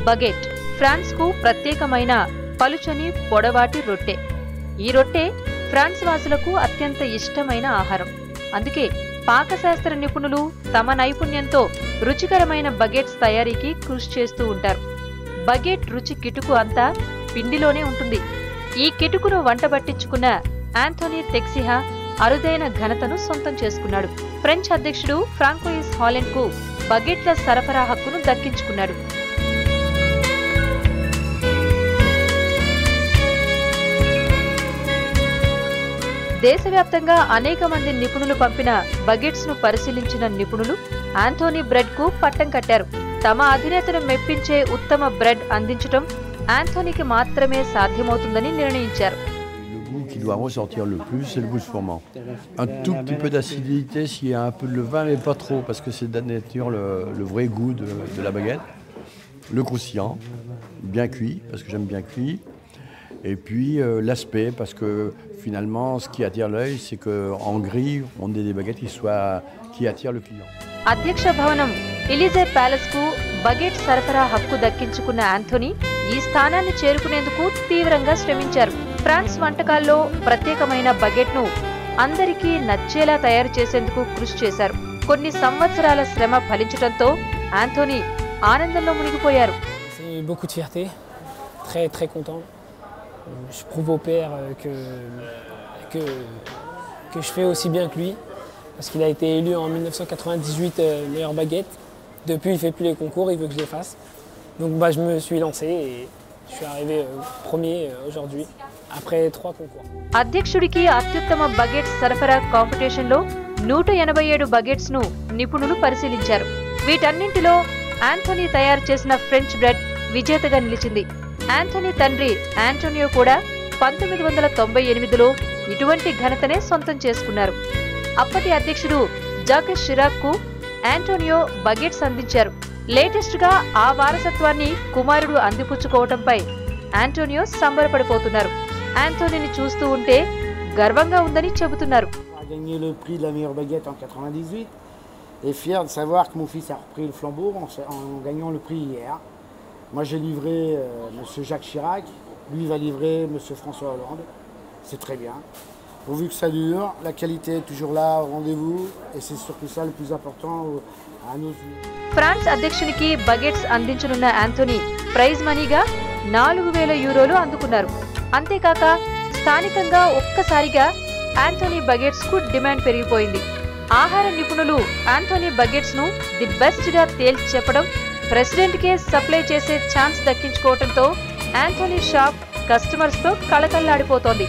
Baguette France కు ప్రత్యేకమైన పలుచని పొడవాటి రొట్టె. ఈ రొట్టె ఫ్రాన్స్ వాసులకు అత్యంత ఇష్టమైన ఆహారం. అందుకే పాకశాస్త్ర నిపుణులు తమ నైపుణ్యంతో రుచికరమైన బగెట్స్ తయారీకి కృషి చేస్తూ ఉంటారు. బగెట్ రుచి కిటుకు అంతా పిండిలోనే ఉంటుంది. ఈ కిటుకును వంటబట్టించుకున్న ఆంథోనీ టెక్సిహా అరుదైన ఘనతను సొంతం చేసుకున్నాడు. ఫ్రెంచ్ అధ్యక్షుడు ఫ్రాంకోయిస్ హాలెండ్ కు బగెట్ల సరఫరా హక్కును దక్కించుకున్నాడు. దేశవ్యాప్తంగా అనేక మంది నిపుణులు పంపిన బగెట్స్ ను పరిశీలించిన నిపుణులు ఆంథోనీ బ్రెడ్ కు పట్టం కట్టారు. తమ అధినేతను మెప్పించే ఉత్తమ బ్రెడ్ అందించడం ఆంథోనీకి మాత్రమే సాధ్యమవుతుందని నిర్ణయించారు. Qui doit ressortir le plus, c'est le bousculement. Un tout petit peu d'acidité s'il y a un peu de levain, mais pas trop, parce que c'est de nature le vrai goût de la baguette. Le croustillant, bien cuit, parce que j'aime bien cuit. Et puis l'aspect, parce que finalement, ce qui attire l'œil, c'est qu'en grille, on ait des baguettes qui attirent le client. అధ్యక్ష భవనం ఎలిజే palace కు baguette సరఫరా హక్కు దక్కించుకున్న Anthony ఈ స్థానాన్ని చేరుకునేందుకు తీవ్రంగా శ్రమించారు. France వంటకాల్లో ప్రత్యేకమైన బగెట్ ను అందరికీ నచ్చేలా తయారు చేసేందుకు కృషి చేశారు. కొన్ని సంవత్సరాల శ్రమ ఫలించడంతో ఆంథోనీ ఆనందంలో మునిగిపోయారు. Beaucoup de fierté, très content. Je prouve au père que je fais aussi bien que lui, parce qu'il a été élu en 1998 meilleure baguette. Depuis, il fait plus les concours, il veut que je les fasse. Donc je me suis lancé et je suis arrivé premier aujourd'hui après 3 concours. అధ్యక్షుడికి అత్యుత్తమ baguette సరఫరా competition లో 187 బగెట్స్ ను నిపుణులు పరిశీలించారు. వీటన్నింటిలో Anthony తయారు చేసిన French bread విజేతగా నిలిచింది. ఆంథోనీ తండ్రి ఆంటోనియో కూడా 1998లో ఇటువంటి ఘనతనే సొంతం చేసుకున్నారు. అప్పటి అధ్యక్షుడు జాకెస్ షిరాక్ కు ఆంటోనియో బగెట్స్ అందించారు. లేటెస్ట్ గా ఆ వారసత్వాన్ని కుమారుడు అందిపుచ్చుకోవడంపై ఆంటోనియో సంబరపడిపోతున్నారు. ఆంథోనీని చూస్తూ ఉంటే గర్వంగా ఉందని చెబుతున్నారు. Gagné le prix de la meilleure baguette en 98 et fier de savoir que mon fils a repris le flambeau en gagnant le prix hier. Moi j'ai livré monsieur Jacques Chirac, lui va livrer monsieur François Hollande. C'est très bien. Pourvu que ça dure, la qualité est toujours là au rendez-vous et c'est surtout ça le plus important à nos yeux. France అధ్యక్షునికి baguettes అందించనున్న Anthony prize మనీగా 4000 యూరోలు అందుకున్నారు. అంతేకాక స్థానికంగా ఒక్కసారిగా Anthony బగెట్స్ కు demand పెరిగిపోయింది. ఆహార నిపుణులు ఆంథోనీ బగెట్స్ ను ది బెస్ట్ గా తేల్చి చెప్పడం, ప్రెసిడెంట్ కే సప్లై చేసే ఛాన్స్ దక్కించుకోవడంతో ఆంథోనీ షాప్ కస్టమర్స్ తో కళకళలాడిపోతోంది.